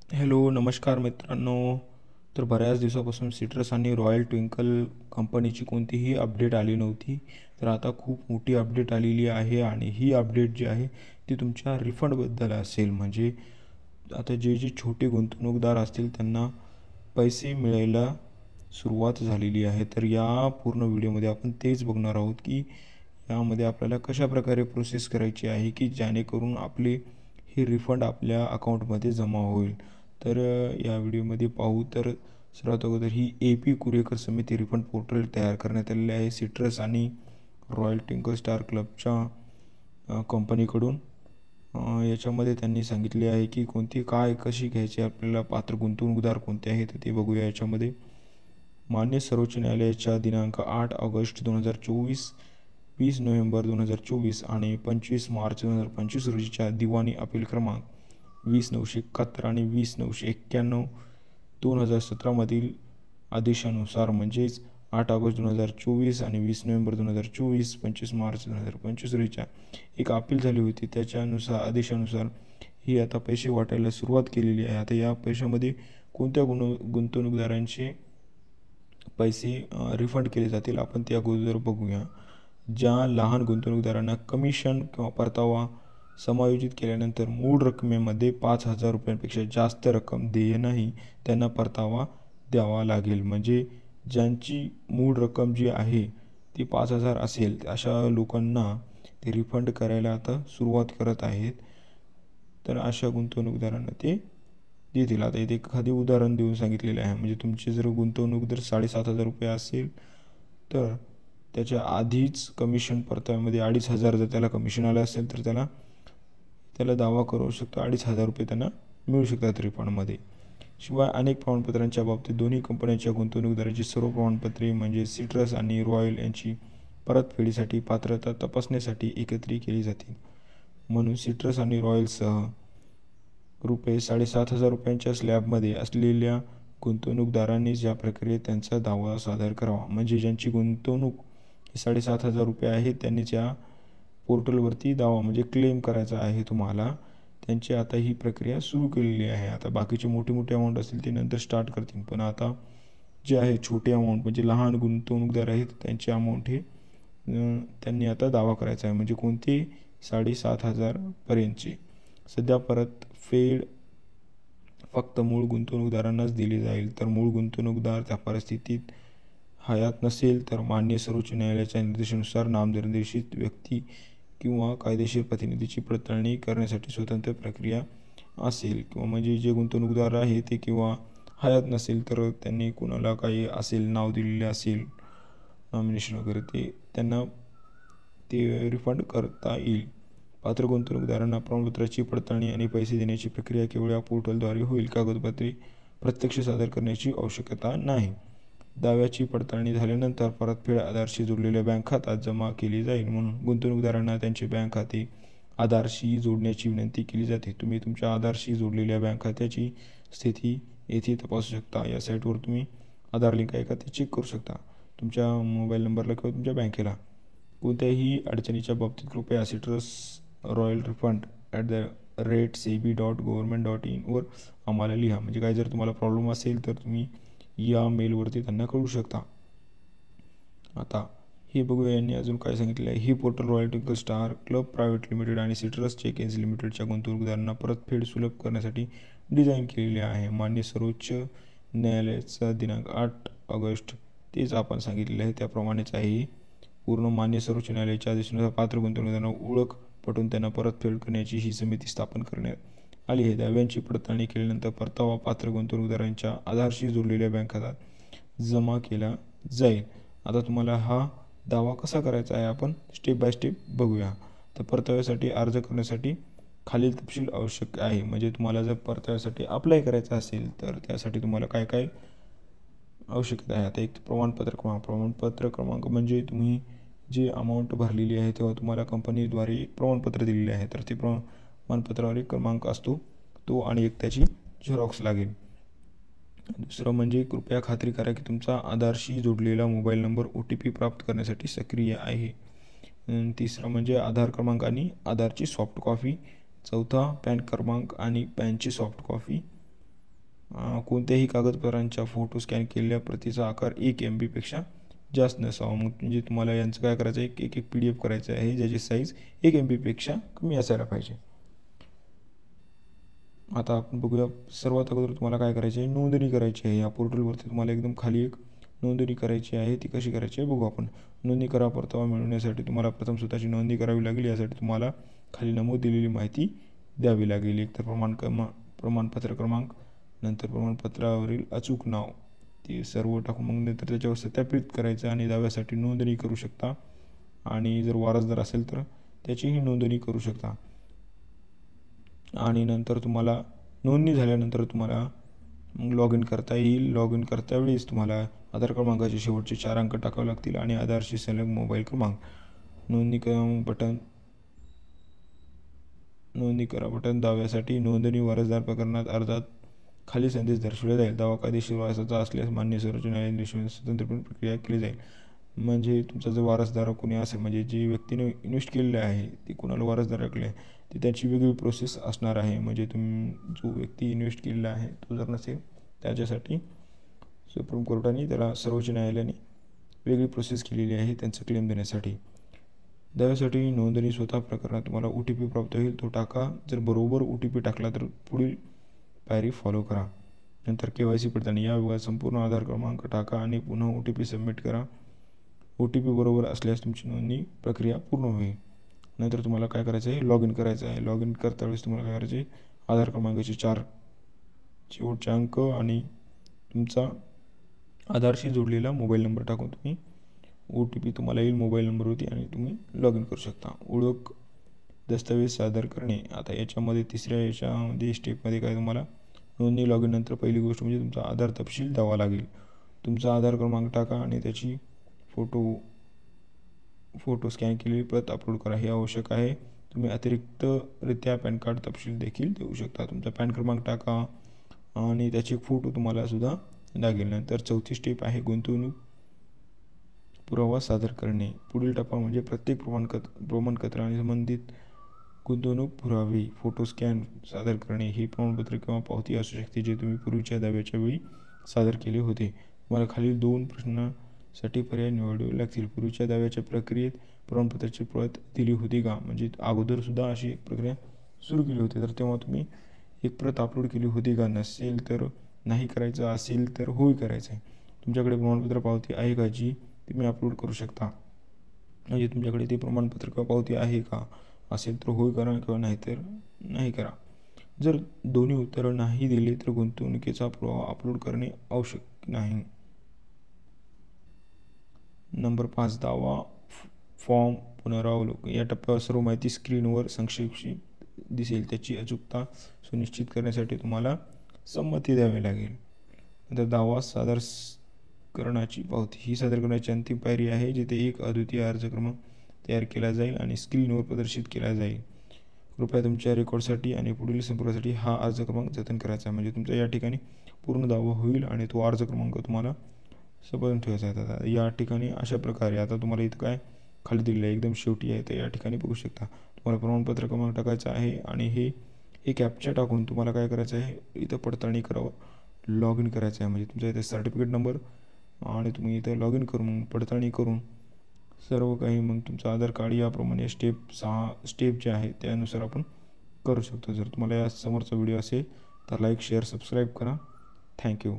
Hello, नमस्कार मित्रांनो. तर बऱ्याच दिवसापासून सिट्रस आणि रॉयल ट्विंकल कंपनीची कोणतीही अपडेट आली नव्हती. तर आता खूप मोठी अपडेट आलेली आहे आणि ही अपडेट जी आहे ती तुमच्या रिफंडबद्दल असेल. म्हणजे आता जे छोटे गुंतवणूकदार असतील त्यांना पैसे मिळायला सुरुवात झालेली आहे. तर या पूर्ण व्हिडिओमध्ये आपण तेच बघणार आहोत की यामध्ये आपल्याला कशाप्रकारे प्रोसेस करायची आहे की जेणेकरून आपले हे रिफंड आपल्या अकाउंटमध्ये जमा होईल. तर या व्हिडिओमध्ये पाहू तर सर्वात अगोदर ही AP कुरेकर समिती रिफंड पोर्टल तयार करण्यात आलेले आहे सिट्रस आणि रॉयल ट्विंकल स्टार क्लबच्या कंपनीकडून. याच्यामध्ये त्यांनी सांगितले आहे की कोणती काय कशी घ्यायची आपल्याला, पात्र गुंतवणूकदार कोणते आहेत ते बघूया. याच्यामध्ये मान्य सर्वोच्च न्यायालयाच्या दिनांक 8 ऑगस्ट 2024, 20 नोव्हेंबर 2024 आणि 25 मार्च 2025 रोजीच्या दिवाणी अपील क्रमांक 20/971 आणि 20/991 2017मधील आदेशानुसार, म्हणजेच 8 ऑगस्ट 2024 आणि 20 नोव्हेंबर 2024, 25 मार्च 2025 रोजीच्या एक अपील झाली होती. त्याच्यानुसार आदेशानुसार ही आता पैसे वाटायला सुरुवात केलेली आहे. आता या पैशामध्ये कोणत्या गुंतवणूकदारांचे पैसे रिफंड केले जातील आपण ते अगोदर बघूया. ज्या लहान गुंतवणूकदारांना कमिशन किंवा परतावा समायोजित केल्यानंतर मूळ रकमेमध्ये 5,000 रुपयांपेक्षा जास्त रक्कम देय नाही, त्यांना परतावा द्यावा लागेल. म्हणजे ज्यांची मूळ रक्कम जी आहे ती 5,000 असेल अशा लोकांना ते रिफंड करायला आता सुरुवात करत आहेत. तर अशा गुंतवणूकदारांना ते देतील. आता इथे एखादे उदाहरण देऊन सांगितलेले आहे. म्हणजे तुमची जर गुंतवणूक जर 7,500 रुपये असेल तर त्याच्या आधीच कमिशन परताव्यामध्ये 2,500 जर त्याला कमिशन आलं असेल तर त्याला दावा करू शकतो. 2,500 रुपये त्यांना मिळू शकतात रिफंडमध्ये. शिवाय अनेक प्रमाणपत्रांच्या बाबतीत दोन्ही कंपन्यांच्या गुंतवणूकदारांची सर्व प्रमाणपत्रे म्हणजे सिट्रस आणि रॉयल यांची परतफेडीसाठी पात्रता तपासण्यासाठी एकत्रित केली जातील. म्हणून सिट्रस आणि रॉयलसह रुपये 7,500 रुपयांच्या स्लॅबमध्ये असलेल्या गुंतवणूकदारांनीच या प्रक्रियेत त्यांचा दावा सादर करावा. म्हणजे ज्यांची गुंतवणूक ही 7,500 रुपये आहे त्यांनीच या पोर्टलवरती दावा म्हणजे क्लेम करायचा आहे तुम्हाला. त्यांची आता ही प्रक्रिया सुरू केलेली आहे. आता बाकीचे मोठे मोठे अमाऊंट असतील ते नंतर स्टार्ट करतील, पण आता जे आहे छोटे अमाऊंट म्हणजे लहान गुंतवणूकदार आहेत त्यांचे अमाऊंट हे त्यांनी आता दावा करायचा आहे. म्हणजे कोणते 7,500 पर्यंतचे. सध्या परतफेड फक्त मूळ गुंतवणूकदारांनाच दिली जाईल. तर मूळ गुंतवणूकदार त्या परिस्थितीत हयात नसेल तर मान्य सर्वोच्च न्यायालयाच्या निर्देशानुसार नामनिर्देशित व्यक्ती किंवा कायदेशीर प्रतिनिधीची पडताळणी करण्यासाठी स्वतंत्र प्रक्रिया असेल. किंवा म्हणजे जे गुंतवणूकदार आहे ते किंवा हयात नसेल तर त्यांनी कोणाला काही असेल नाव दिलेले असेल नॉमिनेशन वगैरे त्यांना ते रिफंड करता येईल. पात्र गुंतवणूकदारांना प्रमाणपत्राची पडताळणी आणि पैसे देण्याची प्रक्रिया केवळ या पोर्टलद्वारे होईल. कागदपत्रे प्रत्यक्ष सादर करण्याची आवश्यकता नाही. दाव्याची पडताळणी झाल्यानंतर परतफेड आधारशी जोडलेल्या बँक खात्यात जमा केली जाईल. म्हणून गुंतवणूकदारांना त्यांचे बँक खाते आधारशी जोडण्याची विनंती केली जाते. तुम्ही तुमच्या आधारशी जोडलेल्या बँक खात्याची स्थिती येथे तपासू शकता. या साईटवर तुम्ही आधार लिंक आहे का ते चेक करू शकता, तुमच्या मोबाईल नंबरला किंवा तुमच्या बँकेला. कोणत्याही अडचणीच्या बाबतीत कृपया सिट्रस रॉयल रिफंड @sebi.government.in वर आम्हाला लिहा. म्हणजे काय जर तुम्हाला प्रॉब्लेम असेल तर तुम्ही या मेलवरती त्यांना कळू शकता. आता हे बघूया यांनी अजून काय सांगितले आहे. ही portal royal twinkle star club private limited आणि सिट्रस चेक एज लिमिटेडच्या गुंतवणूकदारांना परतफेड सुलभ करण्यासाठी डिझाईन केलेली आहे. मान्य सर्वोच्च न्यायालयाचा दिनांक 8 ऑगस्ट तेच आपण सांगितलेले आहे त्याप्रमाणेच आहे. पूर्ण मान्य सर्वोच्च न्यायालयाच्या आदेशानुसार पात्र गुंतवणूकदारांना ओळख पटवून त्यांना परतफेड करण्याची ही समिती स्थापन करण्यात आली आहे. दाव्यांची पडताळणी केल्यानंतर परतावा पात्र गुंतवणूकदारांच्या आधारशी जोडलेल्या बँक खात्यात जमा केला जाईल. आता तुम्हाला हा दावा कसा करायचा आहे आपण स्टेप बाय स्टेप बघूया. तर परताव्यासाठी अर्ज करण्यासाठी खालील तपशील आवश्यक आहे. म्हणजे तुम्हाला जर परताव्यासाठी अप्लाय करायचं असेल तर त्यासाठी तुम्हाला काय काय आवश्यकता आहे. आता एक प्रमाणपत्र क्रमांक म्हणजे तुम्ही जे अमाऊंट भरलेली आहे तेव्हा तुम्हाला कंपनीद्वारे एक प्रमाणपत्र दिलेले आहे. तर ते प्रमाणपत्रावर एक क्रमांक असतो तो आणि एक त्याची झेरॉक्स लागेल. दुसरं म्हणजे कृपया खात्री करा की तुमचा आधारशी जोडलेला मोबाईल नंबर OTP प्राप्त करण्यासाठी सक्रिय आहे. तिसरं म्हणजे आधार क्रमांक आणि आधारची सॉफ्ट कॉपी. चौथा पॅन क्रमांक आणि पॅनची सॉफ्ट कॉपी. कोणत्याही कागदपत्रांच्या फोटो स्कॅन केलेल्या प्रतीचा आकार 1 MB पेक्षा जास्त नसावा. मग म्हणजे तुम्हाला यांचं काय करायचं आहे, एक PDF करायचं आहे ज्याची साईज 1 MB पेक्षा कमी असायला पाहिजे. आता आपण बघूया. सर्वात अगोदर तुम्हाला काय करायचे आहे, नोंदणी करायची आहे. या पोर्टलवरती तुम्हाला एकदम खाली एक नोंदणी करायची आहे. ती कशी करायची आहे बघू आपण. नोंदणी करा परतावा मिळवण्यासाठी तुम्हाला प्रथम स्वतःची नोंदणी करावी लागेल. यासाठी तुम्हाला खाली नमूद दिलेली माहिती द्यावी लागेल. एक तर प्रमाणपत्र क्रमांक, नंतर प्रमाणपत्रावरील अचूक नाव, ते सर्व टाकून मग नंतर त्याच्यावर सत्यापित करायचं आणि दाव्यासाठी नोंदणी करू शकता. आणि जर वारसदार असेल तर त्याचीही नोंदणी करू शकता. आणि नंतर तुम्हाला नोंदणी झाल्यानंतर तुम्हाला मग लॉग इन करता येईल. लॉग इन करतावेळेस तुम्हाला आधार क्रमांकाचे शेवटचे 4 अंक टाकावे लागतील आणि आधारशी संलग्न मोबाईल क्रमांक. नोंदणी करा बटन. दाव्यासाठी नोंदणी वारसदार प्रकरणात अर्जात खाली संदेश दर्शवला जाईल. दावा कायदेशीर वारसाचा असल्यास मान्य सर्वोच्च न्यायालयाने स्वतंत्रपणे प्रक्रिया केली जाईल. म्हणजे तुमचा जो वारसदार कोणी असेल, म्हणजे जी व्यक्तीने इन्व्हेस्ट केलेलं आहे ती कोणाला वारसदार राखले ती त्याची वेगळी प्रोसेस असणार आहे. म्हणजे जो व्यक्ती इन्व्हेस्ट केलेला आहे तो जर नसेल त्याच्यासाठी सुप्रीम कोर्टाने त्याला सर्वोच्च न्यायालयाने वेगळी प्रोसेस केलेली आहे त्यांचं क्लेम देण्यासाठी. दाव्यासाठी नोंदणी स्वतः प्रकरणात तुम्हाला OTP प्राप्त होईल, तो टाका. जर बरोबर OTP टाकला तर पुढील पायरी फॉलो करा. नंतर KYC पडताळणी. या विभागात संपूर्ण आधार क्रमांक टाका आणि पुन्हा OTP सबमिट करा. OTP बरोबर असल्यास तुमची नोंदणी प्रक्रिया पूर्ण होईल. नंतर तुम्हाला काय करायचं आहे, लॉग इन करायचं आहे. लॉग इन करता वेळेस तुम्हाला काय करायचे, आधार क्रमांकाचे 4 शेवटचे अंक आणि तुमचा आधारशी जोडलेला मोबाईल नंबर टाकून तुम्ही OTP तुम्हाला येईल मोबाईल नंबरवरती आणि तुम्ही लॉग इन करू शकता. ओळख दस्तऐवज सादर करणे. आता याच्यामध्ये याच्यामध्ये स्टेपमध्ये काय, तुम्हाला नोंदणी लॉग इन नंतर पहिली गोष्ट म्हणजे तुमचा आधार तपशील द्यावा लागेल. तुमचा आधार क्रमांक टाका आणि त्याची फोटो स्कॅन केलेली प्रत अपलोड करा. हे आवश्यक आहे. तुम्ही अतिरिक्तरित्या पॅन कार्ड तपशील देखील देऊ शकता. तुमचा पॅन क्रमांक टाका आणि त्याचे फोटो तुम्हाला सुद्धा लागेल. नंतर चौथी स्टेप आहे गुंतवणूक पुरावा सादर करणे. पुढील टप्पा म्हणजे प्रत्येक प्रमाणपत्र आणि संबंधित गुंतवणूक पुरावे फोटो स्कॅन सादर करणे. हे प्रमाणपत्र किंवा पावती असू शकते जे तुम्ही पूर्वीच्या दाव्याच्या वेळी सादर केले होते. तुम्हाला खालील 2 प्रश्नासाठी पर्याय निवडावे लागतील. पूर्वीच्या दाव्याच्या प्रक्रियेत प्रमाणपत्राची प्रत दिली होती का, म्हणजे अगोदर सुद्धा अशी प्रक्रिया सुरू केली होती तर तेव्हा तुम्ही एक प्रत अपलोड केली होती का. नसेल तर नाही करायचं, असेल तर होय करायचं आहे. तुमच्याकडे प्रमाणपत्र पावती आहे का जी तुम्ही अपलोड करू शकता, म्हणजे तुमच्याकडे ते प्रमाणपत्र किंवा पावती आहे का. असेल तर होय करा किंवा नाही तर नाही करा. जर दोन्ही उत्तरं नाही दिली तर गुंतवणुकीचा पुरावा अपलोड करणे आवश्यक नाही. नंबर 5, दावा फॉर्म पुनरावलोकन. या टप्प्यावर सर्व माहिती स्क्रीनवर संक्षिप्त दिसेल. त्याची अचूकता सुनिश्चित करण्यासाठी तुम्हाला संमती द्यावी लागेल. नंतर दावा सादर करण्याची पावती. ही सादर करण्याची अंतिम पायरी आहे जिथे एक अद्वितीय अर्ज क्रमांक तयार केला जाईल आणि स्क्रीनवर प्रदर्शित केला जाईल. कृपया तुमच्या रेकॉर्डसाठी आणि पुढील संपर्कासाठी हा अर्ज क्रमांक जतन करायचा आहे. म्हणजे तुमचा या ठिकाणी पूर्ण दावा होईल आणि तो अर्ज क्रमांक तुम्हाला सबंध ठेवायचा आहे. या ठिकाणी अशा प्रकारे आता तुम्हाला इथं काय खाली दिलेलं आहे एकदम शेवटी आहे तर या ठिकाणी बघू शकता. तुम्हाला प्रमाणपत्र क्रमांक टाकायचा आहे आणि हे कॅप्चा टाकून तुम्हाला काय करायचं आहे, इथं पडताळणी करावं, लॉग इन करायचं आहे. म्हणजे तुमचा इथे सर्टिफिकेट नंबर आणि तुम्ही इथं लॉग इन करून पडताळणी करून सर्व काही मग तुमचं आधार कार्ड याप्रमाणे 6 स्टेप जे आहे त्यानुसार आपण करू शकतो. जर तुम्हाला या समोरचा व्हिडिओ असेल तर लाईक शेअर सबस्क्राईब करा. थँक्यू.